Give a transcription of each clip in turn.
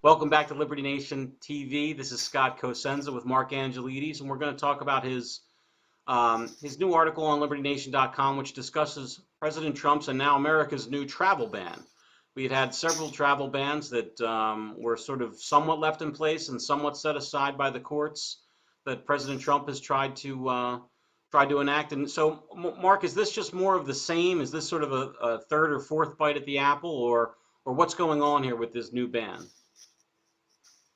Welcome back to Liberty Nation TV. This is Scott Cosenza with Mark Angelides, and we're going to talk about his new article on LibertyNation.com, which discusses President Trump's and now America's new travel ban. We had several travel bans that were sort of somewhat left in place and somewhat set aside by the courts that President Trump has tried to enact. And so, Mark, is this just more of the same? Is this sort of a third or fourth bite at the apple, or what's going on here with this new ban?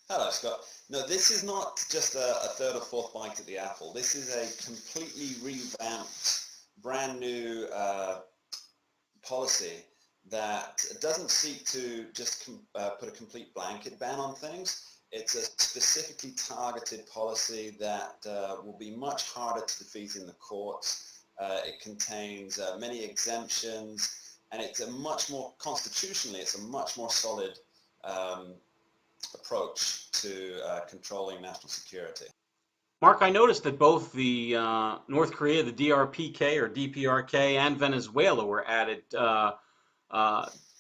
Hello, Scott. No, this is not just a third or fourth bite at the apple. This is a completely revamped, brand new policy that doesn't seek to just put a complete blanket ban on things. It's a specifically targeted policy that will be much harder to defeat in the courts. It contains many exemptions, and it's a much more, constitutionally, it's a much more solid approach to controlling national security. Mark, I noticed that both the North Korea, the DRPK or DPRK, and Venezuela were added to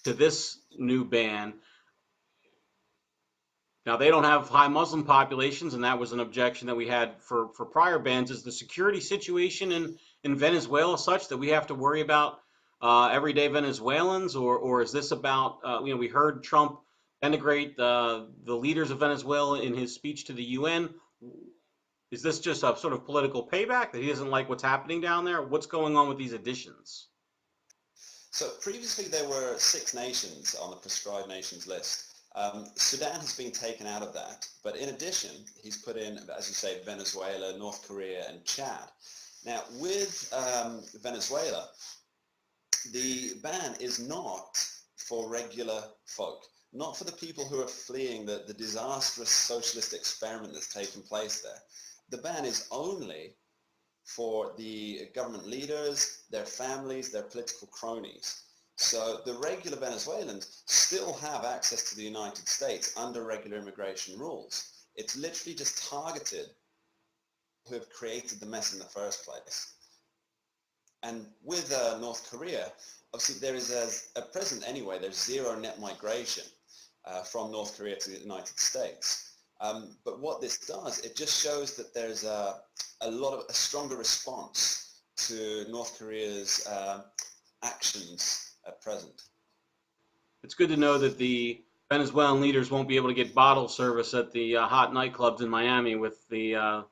this new ban. Now, they don't have high Muslim populations, and that was an objection that we had for prior bans. Is the security situation in Venezuela such that we have to worry about everyday Venezuelans, or is this about, we heard Trump denigrate the leaders of Venezuela in his speech to the UN. Is this just a sort of political payback that he doesn't like what's happening down there? What's going on with these additions? So previously there were 6 nations on the proscribed nations list. Sudan has been taken out of that, but in addition, he's put in, as you say, Venezuela, North Korea, and Chad. Now, with Venezuela, the ban is not for regular folk, not for the people who are fleeing the disastrous socialist experiment that's taken place there. The ban is only for the government leaders, their families, their political cronies. So the regular Venezuelans still have access to the United States under regular immigration rules. It's literally just targeted who have created the mess in the first place. And with North Korea, obviously there is at present anyway, there's zero net migration from North Korea to the United States. But what this does, it just shows that there's a stronger response to North Korea's actions at present. It's good to know that the Venezuelan leaders won't be able to get bottle service at the hot nightclubs in Miami with the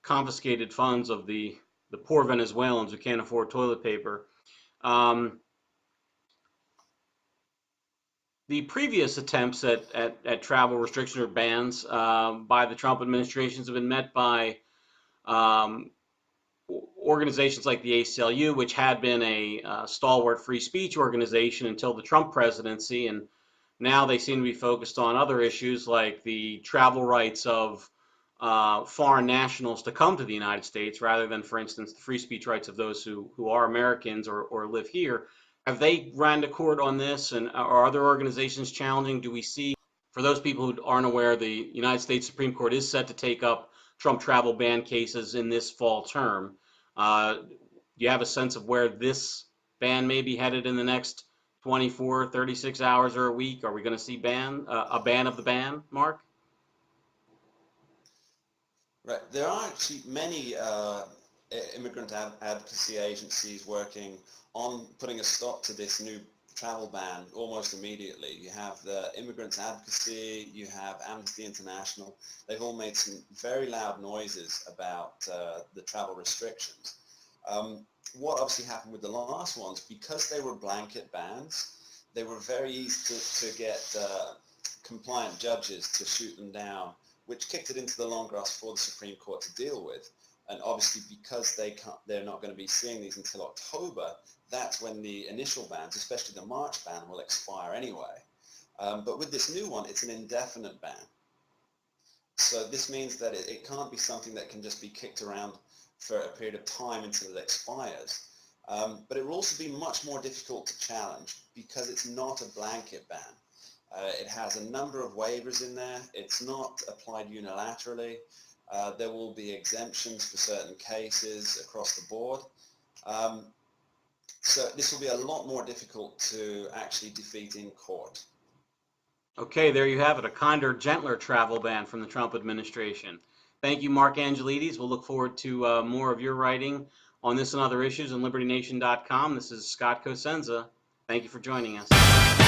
confiscated funds of the poor Venezuelans who can't afford toilet paper. The previous attempts at travel restriction or bans by the Trump administrations have been met by organizations like the ACLU, which had been a stalwart free speech organization until the Trump presidency, and now they seem to be focused on other issues like the travel rights of foreign nationals to come to the United States, rather than, for instance, the free speech rights of those who are Americans or live here. Have they ran to court on this, and are other organizations challenging? Do we see, for those people who aren't aware, the United States Supreme Court is set to take up Trump travel ban cases in this fall term. Do you have a sense of where this ban may be headed in the next 24, 36 hours or a week? Are we going to see a ban of the ban, Mark? Right. There are actually many immigrant advocacy agencies working on putting a stop to this new travel ban almost immediately. You have the Immigrants Advocacy, you have Amnesty International. They've all made some very loud noises about the travel restrictions. What obviously happened with the last ones, because they were blanket bans, they were very easy to get compliant judges to shoot them down, which kicked it into the long grass for the Supreme Court to deal with. And obviously, because they're not going to be seeing these until October, that's when the initial bans, especially the March ban, will expire anyway. But with this new one, it's an indefinite ban. So this means that it can't be something that can just be kicked around for a period of time until it expires. But it will also be much more difficult to challenge because it's not a blanket ban. It has a number of waivers in there. It's not applied unilaterally. There will be exemptions for certain cases across the board. So this will be a lot more difficult to actually defeat in court. Okay, there you have it, a kinder, gentler travel ban from the Trump administration. Thank you, Mark Angelides. We'll look forward to more of your writing on this and other issues on LibertyNation.com. This is Scott Cosenza. Thank you for joining us.